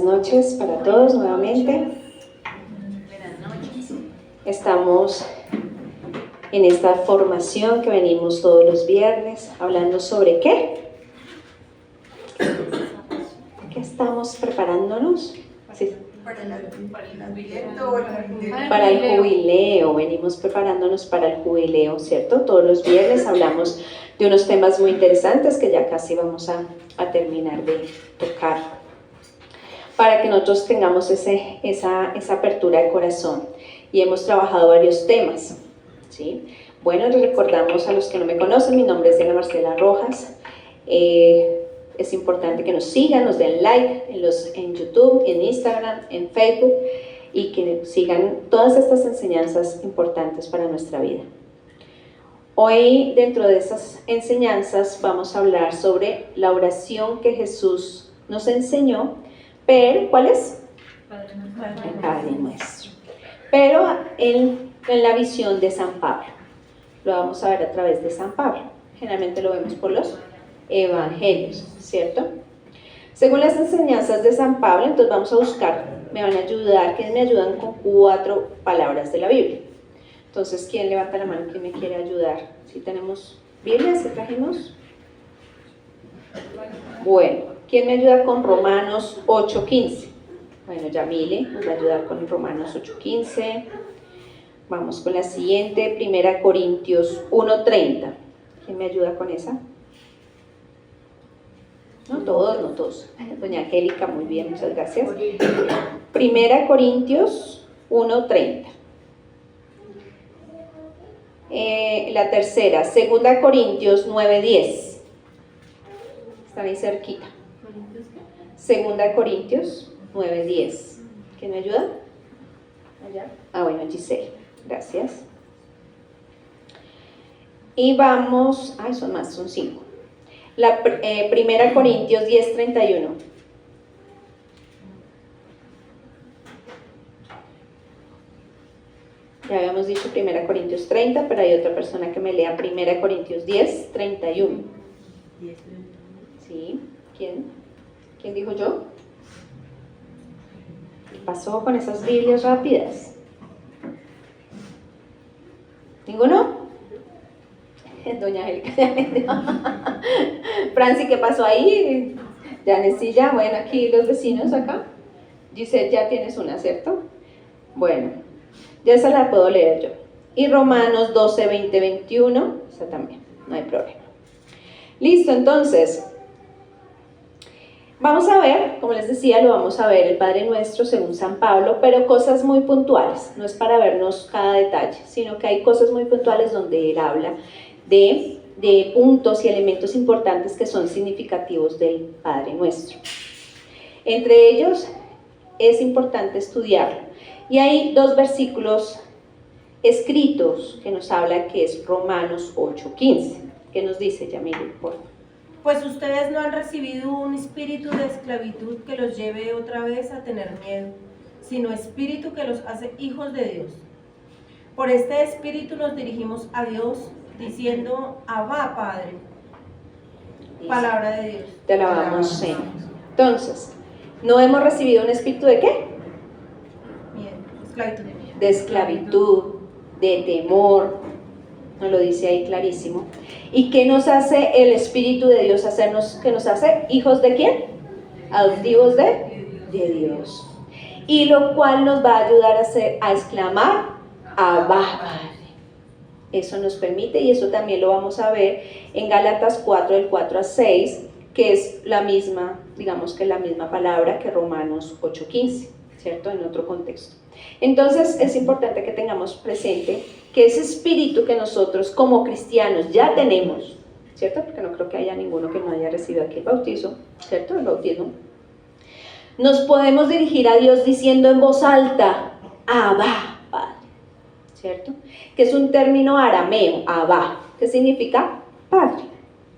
noches para todos nuevamente. Estamos en esta formación que venimos todos los viernes hablando sobre ¿qué? ¿Qué estamos preparándonos? Sí. Para el jubileo, venimos preparándonos para el jubileo, ¿cierto? Todos los viernes hablamos de unos temas muy interesantes que ya casi vamos a terminar de tocar, para que nosotros tengamos esa apertura de corazón. Y hemos trabajado varios temas, ¿sí? Bueno, les recordamos a los que no me conocen, mi nombre es Diana Marcela Rojas. Es importante que nos sigan, nos den like en YouTube, en Instagram, en Facebook, y que sigan todas estas enseñanzas importantes para nuestra vida. Hoy, dentro de estas enseñanzas, vamos a hablar sobre la oración que Jesús nos enseñó, pero ¿cuál es? Padre Nuestro. Pero en la visión de San Pablo. Lo vamos a ver a través de San Pablo. Generalmente lo vemos por los evangelios, ¿cierto? Según las enseñanzas de San Pablo, entonces vamos a buscar, me van a ayudar, ¿quiénes me ayudan con 4 palabras de la Biblia? Entonces, ¿quién levanta la mano? ¿Quién me quiere ayudar? ¿Sí tenemos Biblia? ¿Sí trajimos? Bueno, ¿quién me ayuda con Romanos 8:15? Bueno, Yamile nos va a ayudar con Romanos 8:15. Vamos con la siguiente, 1 Corintios 1:30. ¿Quién me ayuda con esa? No todos. Doña Angélica, muy bien, muchas gracias. 1 Corintios 1:30. La tercera, 2 Corintios 9:10. Están ahí cerquita. 2 Corintios 9:10. ¿Quién me ayuda? Allá. Bueno, Giselle, gracias. Y vamos, son 5. 1 Corintios 10:31. Ya habíamos dicho 1 Corintios 30, pero hay otra persona que me lea 1 Corintios 10:31. ¿Sí? ¿Quién dijo yo? ¿Qué pasó con esas Biblias rápidas? ¿Ninguno? Doña Angélica. Franci, ¿qué pasó ahí? Janecilla, bueno, aquí los vecinos acá. Giselle, ya tienes una, ¿cierto? Bueno, ya esa la puedo leer yo. Y Romanos 12, 20, 21, esa también, no hay problema. Listo, entonces, vamos a ver, como les decía, lo vamos a ver el Padre Nuestro según San Pablo, pero cosas muy puntuales, no es para vernos cada detalle, sino que hay cosas muy puntuales donde él habla de puntos y elementos importantes que son significativos del Padre Nuestro. Entre ellos es importante estudiarlo. Y hay 2 versículos escritos que nos habla, que es Romanos 8:15. ¿Qué nos dice, Yamile, por favor? Pues ustedes no han recibido un espíritu de esclavitud que los lleve otra vez a tener miedo, sino espíritu que los hace hijos de Dios. Por este espíritu nos dirigimos a Dios, diciendo, Abba, Padre. Palabra de Dios. Te alabamos, Señor. Entonces, ¿no hemos recibido un espíritu de qué? Esclavitud. De esclavitud, de temor, nos lo dice ahí clarísimo. ¿Y qué nos hace el Espíritu de Dios hacernos? ¿Qué nos hace? ¿Hijos de quién? Adoptivos de Dios. Y lo cual nos va a ayudar a exclamar, Abba, Padre. Eso nos permite, y eso también lo vamos a ver en Gálatas 4, del 4 a 6, que es la misma, digamos que la misma palabra que Romanos 8:15, ¿cierto? En otro contexto. Entonces es importante que tengamos presente que ese espíritu que nosotros como cristianos ya tenemos, ¿cierto? Porque no creo que haya ninguno que no haya recibido aquí el bautizo, ¿cierto? El bautismo. Nos podemos dirigir a Dios diciendo en voz alta, Abba, Padre, ¿cierto? Que es un término arameo, Abba, que significa Padre,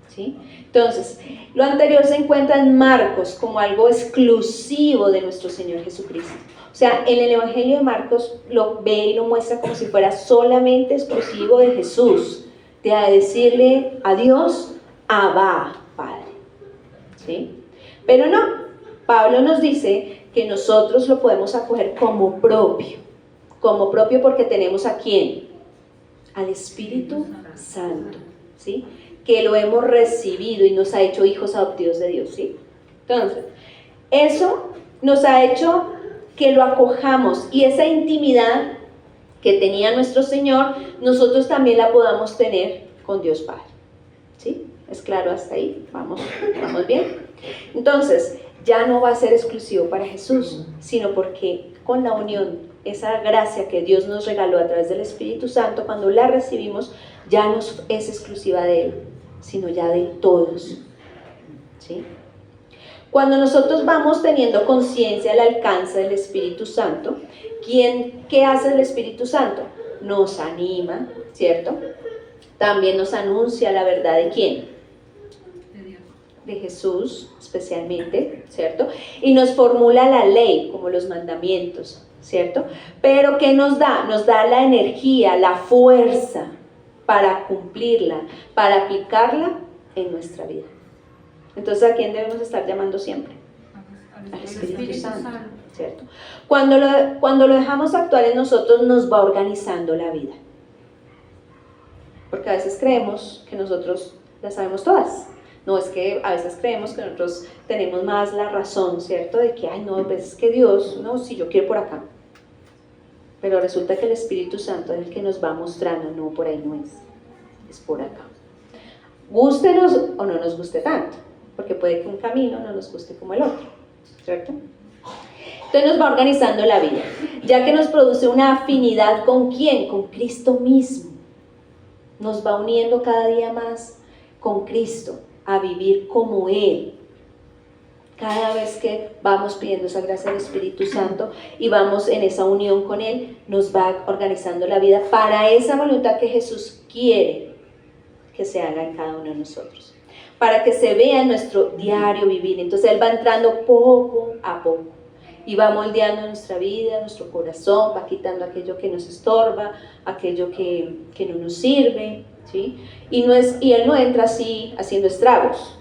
¿sí? Entonces, lo anterior se encuentra en Marcos como algo exclusivo de nuestro Señor Jesucristo. O sea, en el Evangelio de Marcos lo ve y lo muestra como si fuera solamente exclusivo de Jesús, de decirle a Dios, Abba, Padre, ¿sí? Pero no, Pablo nos dice que nosotros lo podemos acoger como propio porque tenemos ¿a quién? Al Espíritu Santo, ¿sí? Que lo hemos recibido y nos ha hecho hijos adoptivos de Dios, ¿sí? Entonces, eso nos ha hecho que lo acojamos y esa intimidad que tenía nuestro Señor, nosotros también la podamos tener con Dios Padre, ¿sí? ¿Es claro hasta ahí? ¿Vamos bien? Entonces, ya no va a ser exclusivo para Jesús, sino porque con la unión, esa gracia que Dios nos regaló a través del Espíritu Santo, cuando la recibimos, ya no es exclusiva de Él, sino ya de todos, ¿sí? Cuando nosotros vamos teniendo conciencia del alcance del Espíritu Santo, ¿qué hace el Espíritu Santo? Nos anima, ¿cierto? También nos anuncia la verdad de ¿quién? De Jesús, especialmente, ¿cierto? Y nos formula la ley, como los mandamientos, ¿cierto? Pero ¿qué nos da? Nos da la energía, la fuerza para cumplirla, para aplicarla en nuestra vida. Entonces, ¿a quién debemos estar llamando siempre? Al Espíritu Santo, ¿cierto? Cuando lo dejamos actuar en nosotros, nos va organizando la vida. Porque a veces creemos que nosotros las sabemos todas. No, es que a veces creemos que nosotros tenemos más la razón, ¿cierto? De que, ay, no, pues es que Dios, no, si yo quiero por acá. Pero resulta que el Espíritu Santo es el que nos va mostrando, no, por ahí no es por acá. Gústenos o no nos guste tanto, porque puede que un camino no nos guste como el otro, ¿cierto? Entonces nos va organizando la vida, ya que nos produce una afinidad ¿con quién? Con Cristo mismo. Nos va uniendo cada día más con Cristo, a vivir como Él. Cada vez que vamos pidiendo esa gracia del Espíritu Santo y vamos en esa unión con Él, nos va organizando la vida para esa voluntad que Jesús quiere que se haga en cada uno de nosotros, para que se vea en nuestro diario vivir. Entonces Él va entrando poco a poco y va moldeando nuestra vida, nuestro corazón, va quitando aquello que nos estorba, aquello que no nos sirve, ¿sí? Y Él no entra así haciendo estragos.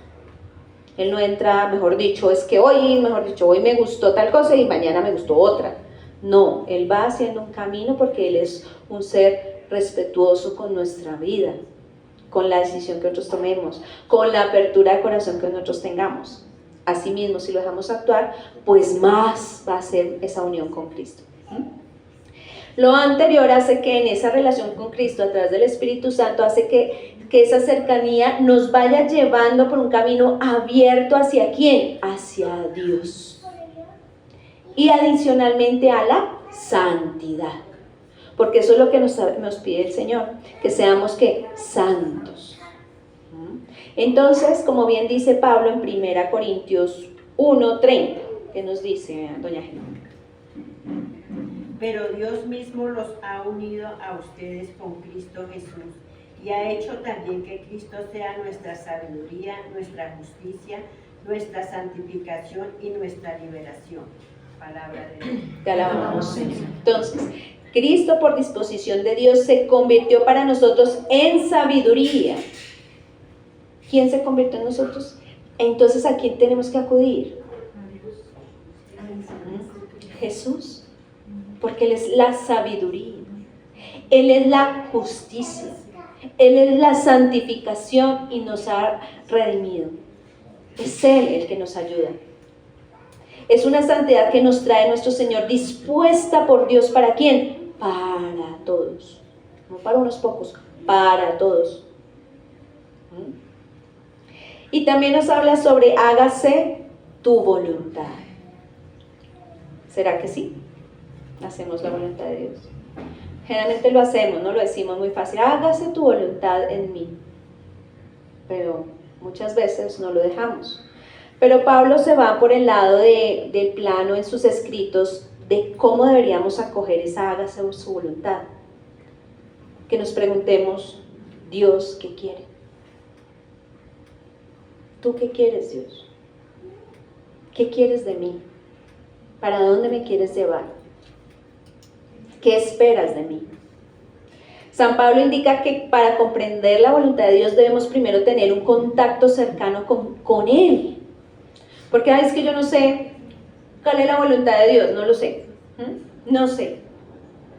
Él no entra, mejor dicho, hoy me gustó tal cosa y mañana me gustó otra. No, Él va haciendo un camino porque Él es un ser respetuoso con nuestra vida, con la decisión que nosotros tomemos, con la apertura de corazón que nosotros tengamos. Asimismo, si lo dejamos actuar, pues más va a ser esa unión con Cristo. Lo anterior hace que en esa relación con Cristo, a través del Espíritu Santo, hace que esa cercanía nos vaya llevando por un camino abierto ¿hacia quién? Hacia Dios. Y adicionalmente a la santidad. Porque eso es lo que nos pide el Señor, que seamos ¿qué? Santos. Entonces, como bien dice Pablo en 1 Corintios 1:30, ¿qué nos dice doña Gina? Pero Dios mismo los ha unido a ustedes con Cristo Jesús y ha hecho también que Cristo sea nuestra sabiduría, nuestra justicia, nuestra santificación y nuestra liberación. Palabra de Dios. Te alabamos, Señor. Entonces, Cristo por disposición de Dios se convirtió para nosotros en sabiduría. ¿Quién se convirtió en nosotros? Entonces, ¿a quién tenemos que acudir? Jesús. Porque Él es la sabiduría, Él es la justicia, Él es la santificación y nos ha redimido. Es Él el que nos ayuda. Es una santidad que nos trae nuestro Señor, dispuesta por Dios. ¿Para quién? Para todos. No para unos pocos, para todos. Y también nos habla sobre hágase tu voluntad. ¿Será que sí? Hacemos la voluntad de Dios. Generalmente lo hacemos, no lo decimos muy fácil, hágase tu voluntad en mí, pero muchas veces no lo dejamos. Pero Pablo se va por el lado del plano en sus escritos de cómo deberíamos acoger esa hágase su voluntad. Que nos preguntemos, Dios, ¿qué quiere? ¿Tú qué quieres, Dios? ¿Qué quieres de mí? ¿Para dónde me quieres llevar? ¿Qué esperas de mí? San Pablo indica que para comprender la voluntad de Dios debemos primero tener un contacto cercano con Él. Porque es que yo no sé ¿Cuál es la voluntad de Dios? No lo sé. No sé.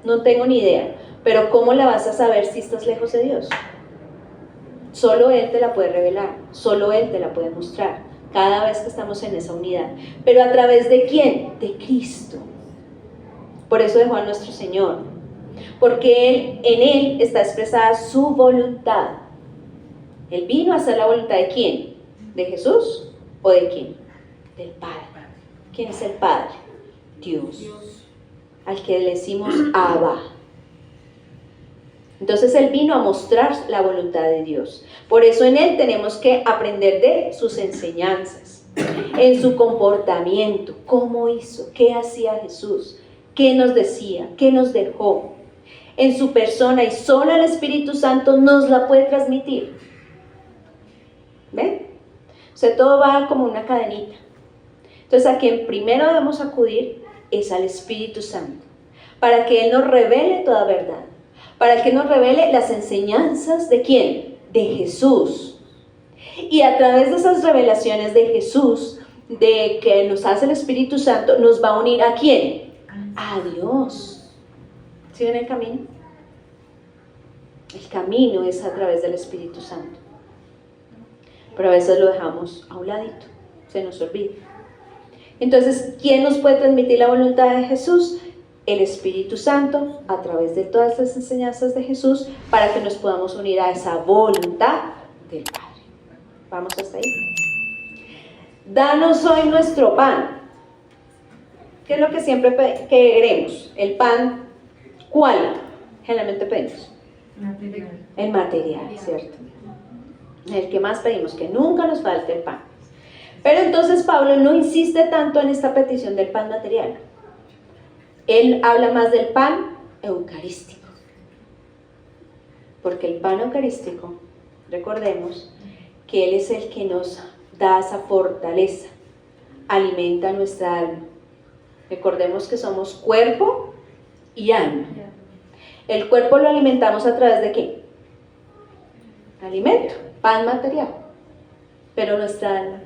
No tengo ni idea. Pero ¿cómo la vas a saber si estás lejos de Dios? Solo Él te la puede revelar. Solo Él te la puede mostrar. Cada vez que estamos en esa unidad. ¿Pero a través de quién? De Cristo. Por eso dejó a nuestro Señor. Porque en Él está expresada su voluntad. Él vino a hacer la voluntad ¿de quién? ¿De Jesús o de quién? Del Padre. ¿Quién es el Padre? Dios. Al que le decimos Abba. Entonces Él vino a mostrar la voluntad de Dios. Por eso en Él tenemos que aprender de sus enseñanzas, en su comportamiento, cómo hizo, qué hacía Jesús, qué nos decía, qué nos dejó, en su persona, y solo el Espíritu Santo nos la puede transmitir. ¿Ven? O sea, todo va como una cadenita. Entonces a quien primero debemos acudir es al Espíritu Santo, para que Él nos revele toda verdad, para que nos revele las enseñanzas ¿de quién? De Jesús. Y a través de esas revelaciones de Jesús, de que nos hace el Espíritu Santo, nos va a unir ¿a quién? A Dios. ¿Sí ven el camino? El camino es a través del Espíritu Santo. Pero a veces lo dejamos a un ladito, se nos olvida. Entonces, ¿quién nos puede transmitir la voluntad de Jesús? El Espíritu Santo, a través de todas las enseñanzas de Jesús, para que nos podamos unir a esa voluntad del Padre. ¿Vamos hasta ahí? Danos hoy nuestro pan. ¿Qué es lo que siempre queremos? El pan, ¿cuál? Generalmente pedimos. El material, ¿cierto? El que más pedimos, que nunca nos falte el pan. Pero entonces Pablo no insiste tanto en esta petición del pan material. Él habla más del pan eucarístico. Porque el pan eucarístico, recordemos que Él es el que nos da esa fortaleza, alimenta nuestra alma. Recordemos que somos cuerpo y alma. El cuerpo lo alimentamos a través de ¿qué? Alimento, pan material. Pero nuestra alma,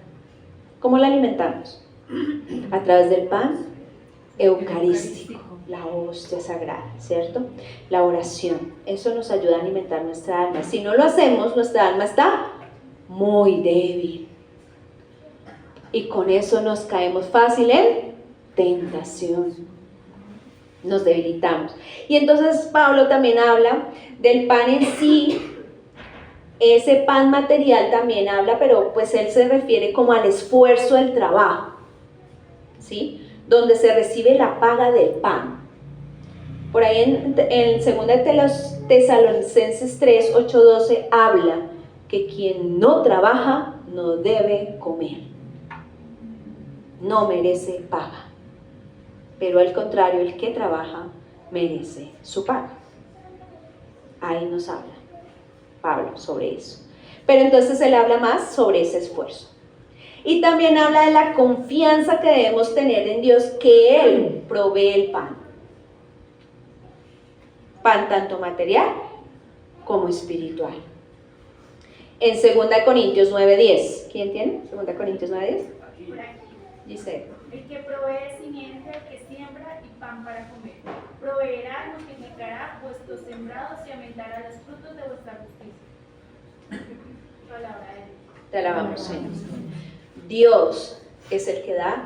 ¿cómo la alimentamos? A través del pan eucarístico, la hostia sagrada, ¿cierto? La oración, eso nos ayuda a alimentar nuestra alma. Si no lo hacemos, nuestra alma está muy débil. Y con eso nos caemos fácil en tentación. Nos debilitamos. Y entonces Pablo también habla del pan en sí. Ese pan material también habla, pero pues él se refiere como al esfuerzo del trabajo, ¿sí? Donde se recibe la paga del pan. Por ahí en 2 de los Tesalonicenses 3, 8, 12 habla que quien no trabaja no debe comer, no merece paga, pero al contrario, el que trabaja merece su paga. Ahí nos habla Pablo sobre eso. Pero entonces él habla más sobre ese esfuerzo. Y también habla de la confianza que debemos tener en Dios, que Él provee el pan. Pan tanto material como espiritual. En 2 Corintios 9:10. ¿Quién tiene? 2 Corintios 9:10. Dice: el que provee simiente, que siembra y pan para comer, proveerá, multiplicará vuestros sembrados y aumentará los frutos de vuestra justicia. Palabra de Dios. Te alabamos, Señor. Dios es el que da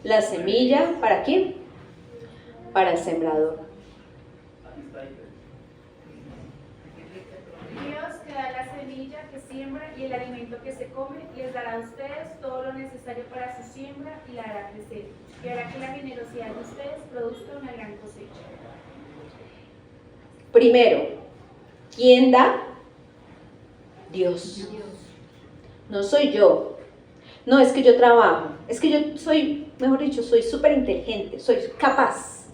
la semilla, ¿para quién? Para el sembrador. Dios que da la semilla que siembra y el alimento que se come, les dará a ustedes todo lo necesario para su siembra y la hará crecer, y hará que la generosidad de ustedes produzca una gran cosecha. Primero, ¿quién da? Dios. No soy yo. No, es que yo trabajo. Es que yo soy, mejor dicho, soy súper inteligente, soy capaz.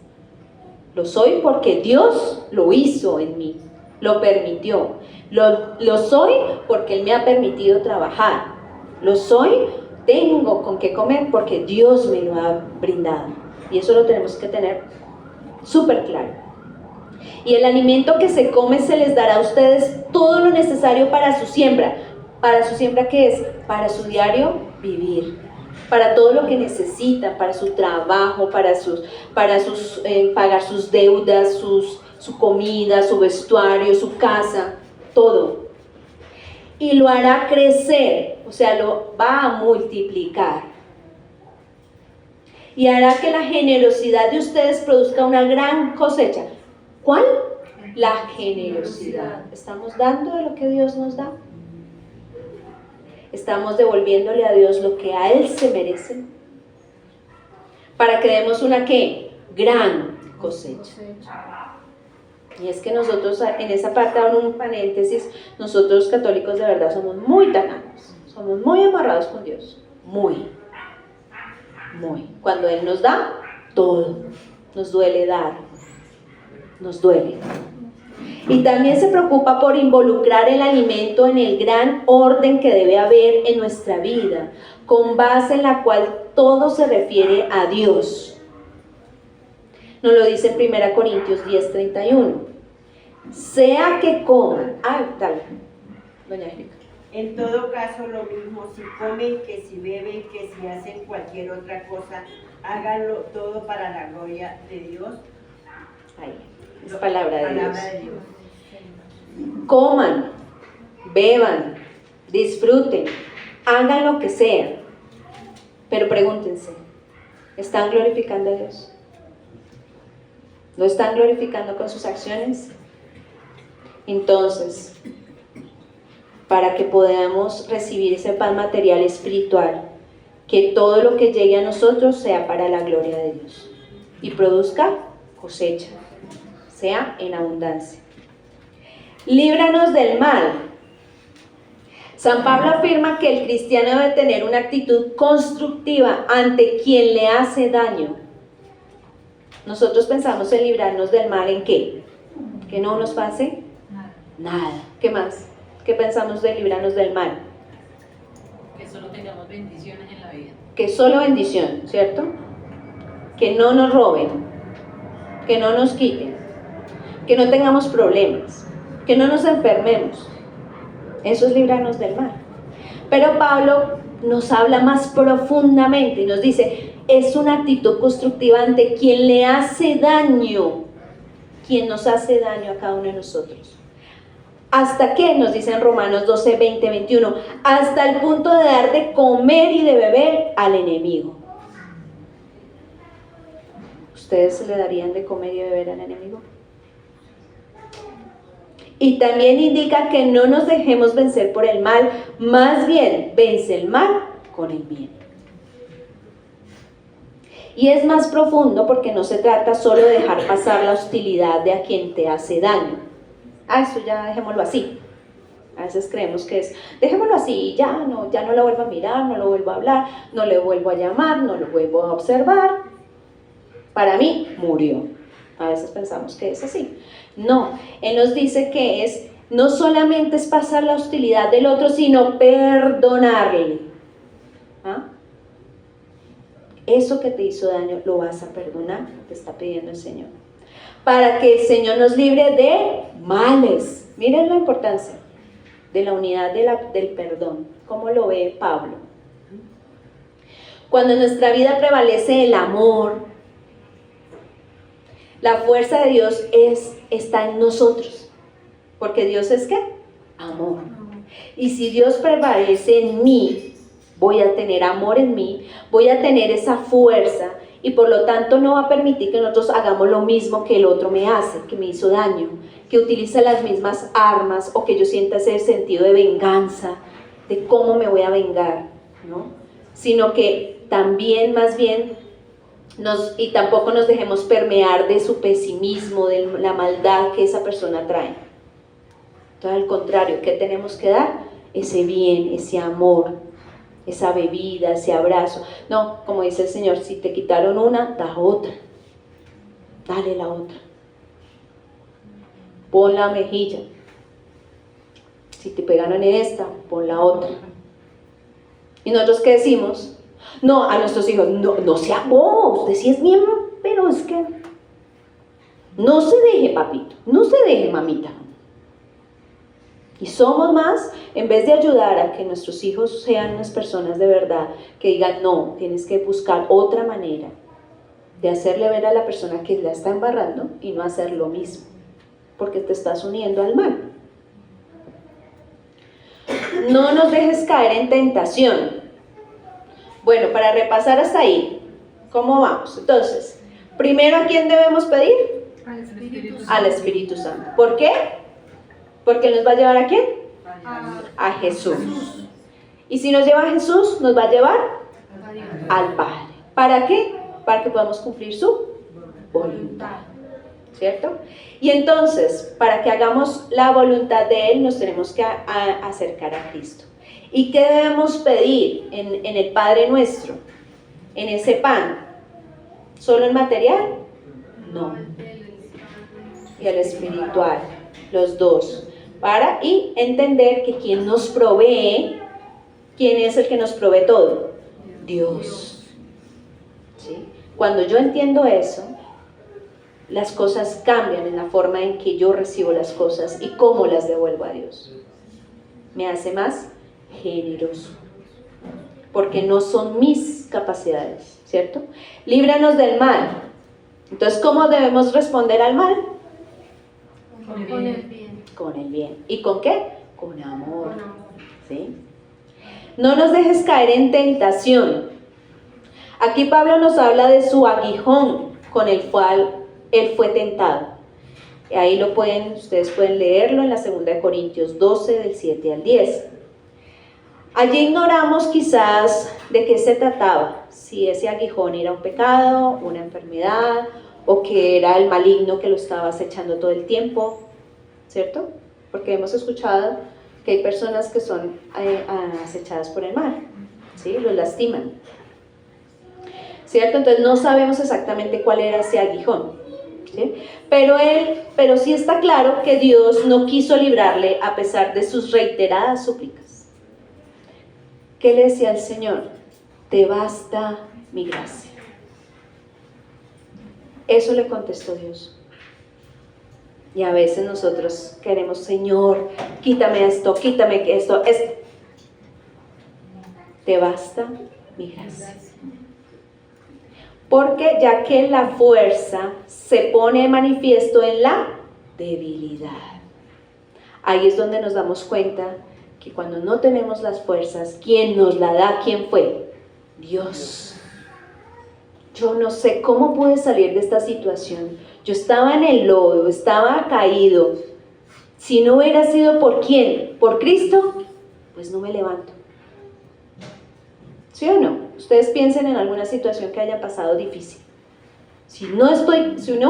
Lo soy porque Dios lo hizo en mí, lo permitió. Lo soy porque Él me ha permitido trabajar. Lo soy, tengo con qué comer porque Dios me lo ha brindado. Y eso lo tenemos que tener súper claro. Y el alimento que se come se les dará a ustedes todo lo necesario para su siembra. ¿Para su siembra qué es? Para su diario vivir. para todo lo que necesitan, para su trabajo, para pagar sus deudas, su comida, su vestuario, su casa, todo. Y lo hará crecer, o sea, lo va a multiplicar. Y hará que la generosidad de ustedes produzca una gran cosecha. ¿Cuál? La generosidad. ¿Estamos dando de lo que Dios nos da? ¿Estamos devolviéndole a Dios lo que a Él se merece? Para que demos una ¿qué? Gran cosecha. Y es que nosotros, en esa parte abro un paréntesis, nosotros católicos de verdad somos muy tacaños, somos muy amarrados con Dios, muy. Cuando Él nos da, todo, nos duele dar, nos duele. Y también se preocupa por involucrar el alimento en el gran orden que debe haber en nuestra vida, con base en la cual todo se refiere a Dios. Nos lo dice en 1 Corintios 10:31. Sea que coman. Dale, doña Erika. En todo caso, lo mismo, si comen, que si beben, que si hacen cualquier otra cosa, háganlo todo para la gloria de Dios. Ahí, es palabra de Dios. Palabra de Dios. Coman, beban, disfruten, hagan lo que sea. Pero pregúntense, ¿están glorificando a Dios? ¿Lo están glorificando con sus acciones? Entonces, para que podamos recibir ese pan material espiritual, que todo lo que llegue a nosotros sea para la gloria de Dios y produzca cosecha, sea en abundancia. Líbranos del mal. San Pablo afirma que el cristiano debe tener una actitud constructiva ante quien le hace daño. Nosotros pensamos en librarnos del mal, ¿en qué? ¿Que no nos pase? Nada. ¿Qué más? ¿Qué pensamos de librarnos del mal? Que solo tengamos bendiciones en la vida. Que solo bendición, ¿cierto? Que no nos roben, que no nos quiten, que no tengamos problemas, que no nos enfermemos. Eso es librarnos del mal. Pero Pablo nos habla más profundamente y nos dice, es una actitud constructiva ante quien le hace daño, quien nos hace daño a cada uno de nosotros. ¿Hasta qué? Nos dice en Romanos 12, 20, 21. Hasta el punto de dar de comer y de beber al enemigo. ¿Ustedes se le darían de comer y de beber al enemigo? Y también indica que no nos dejemos vencer por el mal, más bien vence el mal con el bien. Y es más profundo porque no se trata solo de dejar pasar la hostilidad de a quien te hace daño. Eso ya dejémoslo así. A veces creemos que es, dejémoslo así, ya no lo vuelvo a mirar, no lo vuelvo a hablar, no le vuelvo a llamar, no lo vuelvo a observar. Para mí, murió. A veces pensamos que es así. No, Él nos dice que no solamente es pasar la hostilidad del otro, sino perdonarle. ¿Ah? Eso que te hizo daño, lo vas a perdonar, te está pidiendo el Señor. Para que el Señor nos libre de males. Miren la importancia de la unidad del perdón. ¿Cómo lo ve Pablo? Cuando en nuestra vida prevalece el amor, la fuerza de Dios está en nosotros. Porque Dios es ¿qué? Amor. Y si Dios prevalece en mí, voy a tener amor en mí, voy a tener esa fuerza y por lo tanto no va a permitir que nosotros hagamos lo mismo que el otro me hace, que me hizo daño, que utiliza las mismas armas o que yo sienta ese sentido de venganza, de cómo me voy a vengar, ¿no? Sino que también, más bien, y tampoco nos dejemos permear de su pesimismo, de la maldad que esa persona trae. Entonces, al contrario, ¿qué tenemos que dar? Ese bien, ese amor, esa bebida, ese abrazo. No, como dice el Señor, si te quitaron una, da otra. Dale la otra. Pon la mejilla. Si te pegaron en esta, pon la otra. ¿Y nosotros qué decimos? No, a nuestros hijos, no sea bobo, usted sí es bien, pero es que no se deje, papito, no se deje, mamita. Y somos más, en vez de ayudar a que nuestros hijos sean unas personas de verdad, que digan, no, tienes que buscar otra manera de hacerle ver a la persona que la está embarrando y no hacer lo mismo, porque te estás uniendo al mal. No nos dejes caer en tentación. Bueno, para repasar hasta ahí, ¿cómo vamos? Entonces, primero, ¿a quién debemos pedir? Al Espíritu Santo. ¿Por qué? Porque nos va a llevar ¿a quién? A Jesús. Y si nos lleva a Jesús, nos va a llevar al Padre. ¿Para qué? Para que podamos cumplir su voluntad. ¿Cierto? Y entonces, para que hagamos la voluntad de Él, nos tenemos que acercar a Cristo. ¿Y qué debemos pedir en el Padre Nuestro? En ese pan. ¿Solo el material? No. Y el espiritual. Los dos. Y entender que quien nos provee, ¿quién es el que nos provee todo? Dios. ¿Sí? Cuando yo entiendo eso, las cosas cambian en la forma en que yo recibo las cosas y cómo las devuelvo a Dios. Me hace más generoso, porque no son mis capacidades, ¿cierto? Líbranos del mal. Entonces, ¿cómo debemos responder al mal? Con el bien. Con el bien. ¿Y con qué? Con amor. ¿Sí? No nos dejes caer en tentación. Aquí Pablo nos habla de su aguijón con el cual él fue tentado. Ahí ustedes pueden leerlo en la 2 de Corintios 12, del 7 al 10. Allí ignoramos quizás de qué se trataba, si ese aguijón era un pecado, una enfermedad, o que era el maligno que lo estaba acechando todo el tiempo, ¿cierto? Porque hemos escuchado que hay personas que son acechadas por el mal, ¿sí? Los lastiman, ¿cierto? Entonces no sabemos exactamente cuál era ese aguijón, ¿sí? Pero sí está claro que Dios no quiso librarle a pesar de sus reiteradas súplicas. ¿Qué le decía al Señor? Te basta mi gracia. Eso le contestó Dios. Y a veces nosotros queremos, Señor, quítame esto, quítame esto. Te basta mi gracia. Porque ya que la fuerza se pone de manifiesto en la debilidad. Ahí es donde nos damos cuenta que cuando no tenemos las fuerzas, ¿quién nos la da? ¿Quién fue? Dios. Yo no sé cómo pude salir de esta situación. Yo estaba en el lodo, estaba caído. Si no hubiera sido por ¿quién? ¿Por Cristo? Pues no me levanto. ¿Sí o no? Ustedes piensen en alguna situación que haya pasado difícil. Si no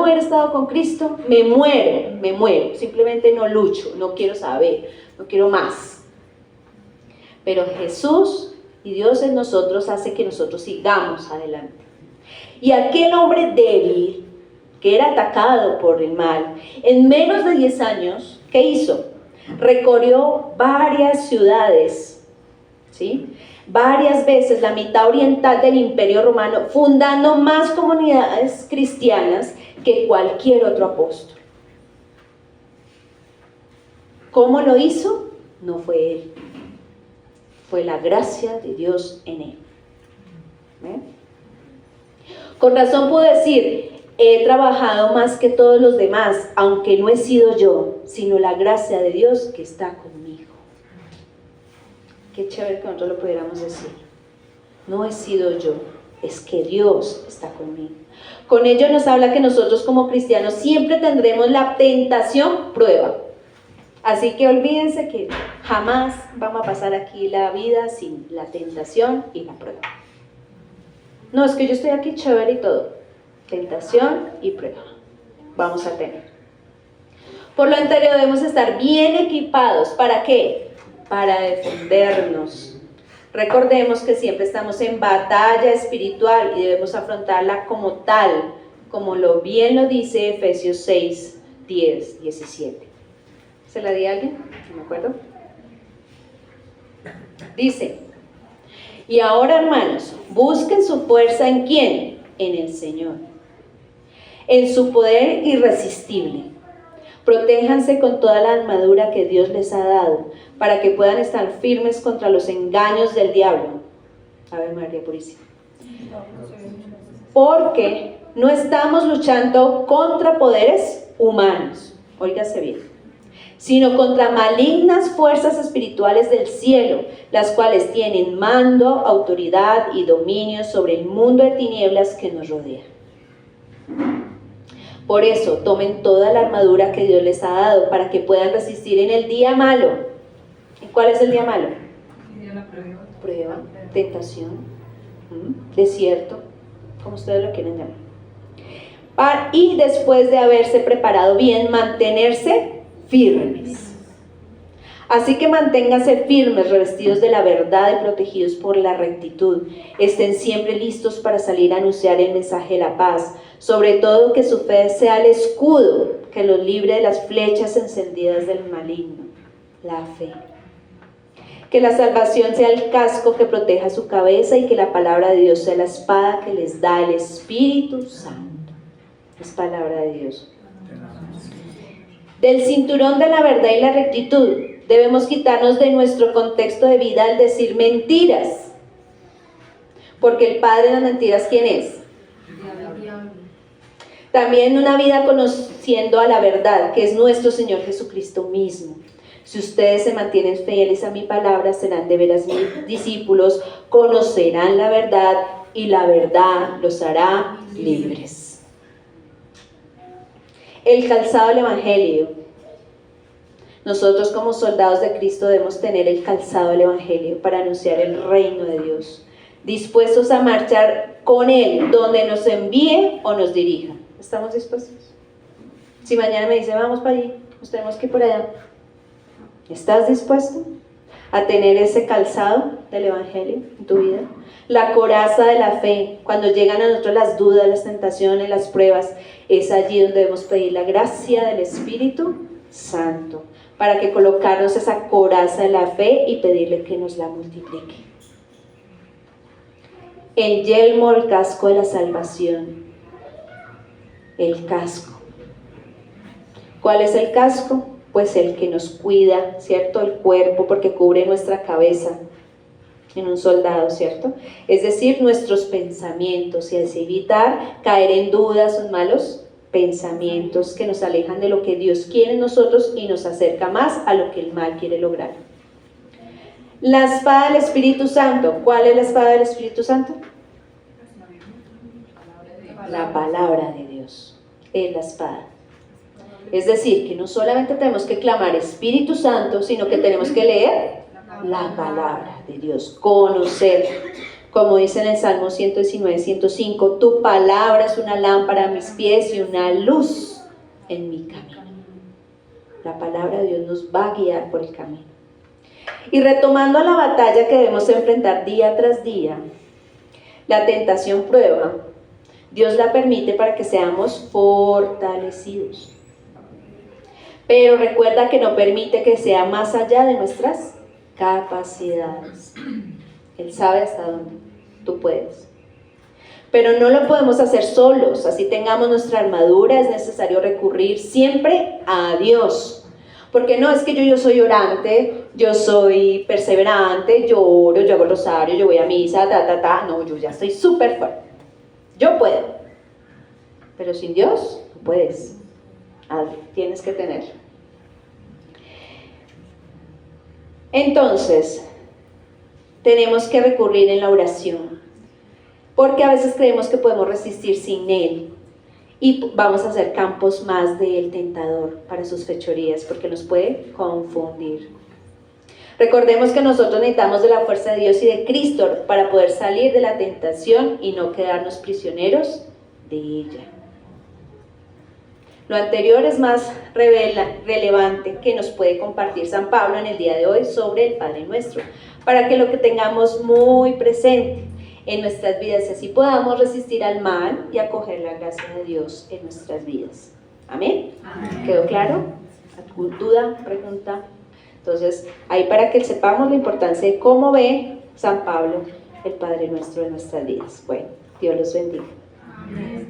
hubiera estado con Cristo, me muero. Simplemente no lucho, no quiero saber, no quiero más. Pero Jesús y Dios en nosotros hace que nosotros sigamos adelante. Y aquel hombre débil, que era atacado por el mal, en menos de 10 años, ¿qué hizo? Recorrió varias ciudades, ¿sí? Varias veces la mitad oriental del Imperio Romano, fundando más comunidades cristianas que cualquier otro apóstol. ¿Cómo lo hizo? No fue él. Fue la gracia de Dios en él. ¿Ven? Con razón puedo decir, he trabajado más que todos los demás, aunque no he sido yo, sino la gracia de Dios que está conmigo. Qué chévere que nosotros lo pudiéramos decir. No he sido yo, es que Dios está conmigo. Con ello nos habla que nosotros como cristianos siempre tendremos la tentación prueba. Así que olvídense que jamás vamos a pasar aquí la vida sin la tentación y la prueba. No, es que yo estoy aquí chévere y todo. Tentación y prueba vamos a tener. Por lo anterior debemos estar bien equipados. ¿Para qué? Para defendernos. Recordemos que siempre estamos en batalla espiritual y debemos afrontarla como tal, como bien lo dice Efesios 6, 10, 17. ¿Se la di a alguien? No me acuerdo. Dice, y ahora hermanos, busquen su fuerza ¿en quién? En el Señor, en su poder irresistible. Protéjanse con toda la armadura que Dios les ha dado, para que puedan estar firmes contra los engaños del diablo. Ave María Purísima. Porque no estamos luchando contra poderes humanos, óigase bien, sino contra malignas fuerzas espirituales del cielo, las cuales tienen mando, autoridad y dominio sobre el mundo de tinieblas que nos rodea. Por eso, tomen toda la armadura que Dios les ha dado para que puedan resistir en el día malo. ¿Y cuál es el día malo? Prueba, tentación, desierto, como ustedes lo quieren llamar. Y después de haberse preparado bien, mantenerse firmes. Así que manténganse firmes, revestidos de la verdad y protegidos por la rectitud. Estén siempre listos para salir a anunciar el mensaje de la paz. Sobre todo que su fe sea el escudo que los libre de las flechas encendidas del maligno. La fe. Que la salvación sea el casco que proteja su cabeza y que la palabra de Dios sea la espada que les da el Espíritu Santo. Es palabra de Dios. Del cinturón de la verdad y la rectitud debemos quitarnos de nuestro contexto de vida al decir mentiras. Porque el padre de las mentiras, ¿quién es? También una vida conociendo a la verdad, que es nuestro Señor Jesucristo mismo. Si ustedes se mantienen fieles a mi palabra, serán de veras mis discípulos, conocerán la verdad y la verdad los hará libres. El calzado del Evangelio. Nosotros como soldados de Cristo debemos tener el calzado del Evangelio para anunciar el reino de Dios, dispuestos a marchar con Él donde nos envíe o nos dirija. ¿Estamos dispuestos? Si mañana me dice vamos para allí, nos tenemos que ir por allá. ¿Estás dispuesto a tener ese calzado del Evangelio en tu vida? La coraza de la fe, cuando llegan a nosotros las dudas, las tentaciones, las pruebas, es allí donde debemos pedir la gracia del Espíritu Santo, para que colocarnos esa coraza de la fe y pedirle que nos la multiplique. El yelmo, el casco de la salvación. El casco. ¿Cuál es el casco? Pues el que nos cuida, ¿cierto? El cuerpo, porque cubre nuestra cabeza en un soldado, ¿cierto? Es decir, nuestros pensamientos, y así evitar caer en dudas o en malos pensamientos que nos alejan de lo que Dios quiere en nosotros y nos acerca más a lo que el mal quiere lograr. La espada del Espíritu Santo. ¿Cuál es la espada del Espíritu Santo? La palabra de Dios es la espada. Es decir, que no solamente tenemos que clamar Espíritu Santo, sino que tenemos que leer la palabra de Dios, conocer. Como dice en el Salmo 119, 105, tu palabra es una lámpara a mis pies y una luz en mi camino. La palabra de Dios nos va a guiar por el camino. Y retomando la batalla que debemos enfrentar día tras día, la tentación prueba, Dios la permite para que seamos fortalecidos. Pero recuerda que no permite que sea más allá de nuestras capacidades. Él sabe hasta dónde tú puedes. Pero no lo podemos hacer solos. Así tengamos nuestra armadura, es necesario recurrir siempre a Dios. Porque no es que yo soy orante, yo soy perseverante, yo oro, yo hago rosario, yo voy a misa, no, yo ya estoy súper fuerte. Yo puedo. Pero sin Dios no puedes. Tienes que tener. Entonces, tenemos que recurrir en la oración, porque a veces creemos que podemos resistir sin Él y vamos a hacer campos más del tentador para sus fechorías, porque nos puede confundir. Recordemos que nosotros necesitamos de la fuerza de Dios y de Cristo para poder salir de la tentación y no quedarnos prisioneros de ella. Lo anterior es más relevante que nos puede compartir San Pablo en el día de hoy sobre el Padre Nuestro, para que lo que tengamos muy presente en nuestras vidas, así podamos resistir al mal y acoger la gracia de Dios en nuestras vidas. ¿Amén? Amén. ¿Quedó claro? ¿Alguna duda, pregunta? Entonces, ahí para que sepamos la importancia de cómo ve San Pablo el Padre Nuestro en nuestras vidas. Bueno, Dios los bendiga. Amén.